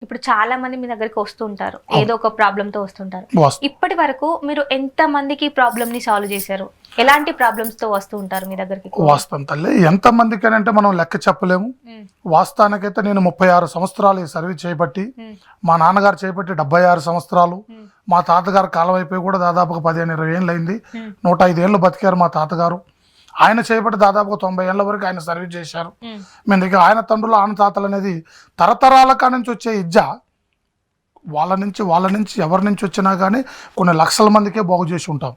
ఇప్పుడు చాలా మంది మీ దగ్గరికి వస్తుంటారు, ఏదో ఒక ప్రాబ్లమ్ తో వస్తుంటారు. వాస్తవం. ఇప్పటి వరకు మీరు ఎంత మందికి ప్రాబ్లమ్ ని సాల్వ్ చేశారు? ఎలాంటి ప్రాబ్లమ్స్ తో వస్తూ ఉంటారు మీ దగ్గరికి? వాస్తవం తల్లి, ఎంతమందికి అంటే మనం లెక్క చెప్పలేము. వాస్తవానికైతే నేను 36 సంవత్సరాలు ఈ సర్వీస్ చేపట్టి, మా నాన్నగారు చేపట్టి 76 సంవత్సరాలు, మా తాతగారు కాలం అయిపోయి కూడా దాదాపుగా 15-20 ఏళ్ళు అయింది. 105 ఏళ్ళు బతికారు మా తాతగారు. ఆయన చేపట్టి దాదాపుగా 90 ఏళ్ళ వరకు ఆయన సర్వీస్ చేశారు. మేము దగ్గర ఆయన తండ్రులు ఆయన తాతలు అనేది తరతరాల కాడ నుంచి వచ్చే ఇజ్జ, వాళ్ళ నుంచి ఎవరి నుంచి వచ్చినా కానీ కొన్ని లక్షల మందికే బాగు చేసి ఉంటాం.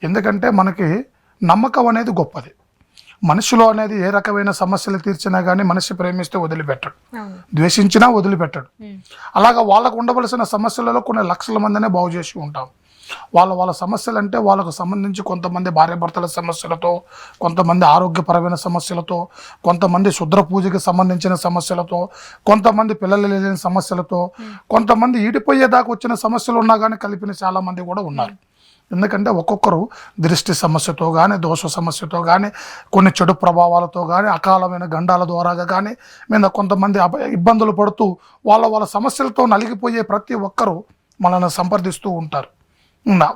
ఎందుకంటే మనకి నమ్మకం అనేది గొప్పది. మనిషిలో అనేది ఏ రకమైన సమస్యలు తీర్చినా కానీ మనిషి ప్రేమిస్తే వదిలిపెట్టడు, ద్వేషించినా వదిలిపెట్టడు. అలాగా వాళ్ళకు ఉండవలసిన సమస్యలలో కొన్ని లక్షల మందినే బాగు చేసి ఉంటాం. వాళ్ళ సమస్యలు అంటే వాళ్ళకు సంబంధించి కొంతమంది భార్యాభర్తల సమస్యలతో, కొంతమంది ఆరోగ్యపరమైన సమస్యలతో, కొంతమంది శుద్ర పూజకి సంబంధించిన సమస్యలతో, కొంతమంది పిల్లలు లేని సమస్యలతో, కొంతమంది ఈడిపోయేదాకా వచ్చిన సమస్యలు ఉన్నా కానీ కలిపిన చాలా మంది కూడా ఉన్నారు. ఎందుకంటే ఒక్కొక్కరు దృష్టి సమస్యతో కానీ, దోష సమస్యతో కానీ, కొన్ని చెడు ప్రభావాలతో కానీ, అకాలమైన గండాల ద్వారాగా కానీ మీద కొంతమంది ఇబ్బందులు పడుతూ వాళ్ళ సమస్యలతో నలిగిపోయే ప్రతి ఒక్కరూ మనల్ని సంప్రదిస్తూ ఉంటారు.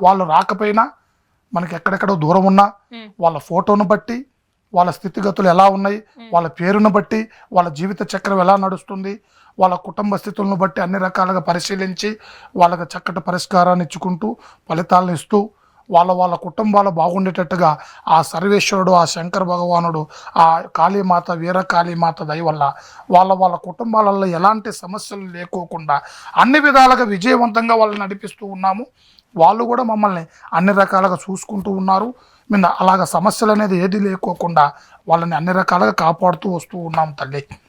వాళ్ళు రాకపోయినా మనకి ఎక్కడెక్కడో దూరం ఉన్నా వాళ్ళ ఫోటోను బట్టి, వాళ్ళ స్థితిగతులు ఎలా ఉన్నాయి, వాళ్ళ పేరును బట్టి, వాళ్ళ జీవిత చక్రం ఎలా నడుస్తుంది, వాళ్ళ కుటుంబ స్థితులను బట్టి అన్ని రకాలుగా పరిశీలించి వాళ్ళకి చక్కటి పరిష్కారాన్ని ఇచ్చుకుంటూ ఫలితాలను ఇస్తూ వాళ్ళ కుటుంబాలు బాగుండేటట్టుగా ఆ సర్వేశ్వరుడు, ఆ శంకర భగవానుడు, ఆ కాళీమాత, వీర కాళీమాత దయ వల్ల వాళ్ళ కుటుంబాలలో ఎలాంటి సమస్యలు లేకోకుండా అన్ని విధాలుగా విజయవంతంగా వాళ్ళని నడిపిస్తూ ఉన్నాము. వాళ్ళు కూడా మమ్మల్ని అన్ని రకాలుగా చూసుకుంటూ ఉన్నారు. మేము అలాగ సమస్యలు అనేది ఏది లేకోకుండా వాళ్ళని అన్ని రకాలుగా కాపాడుతూ వస్తూ ఉన్నాం తల్లి.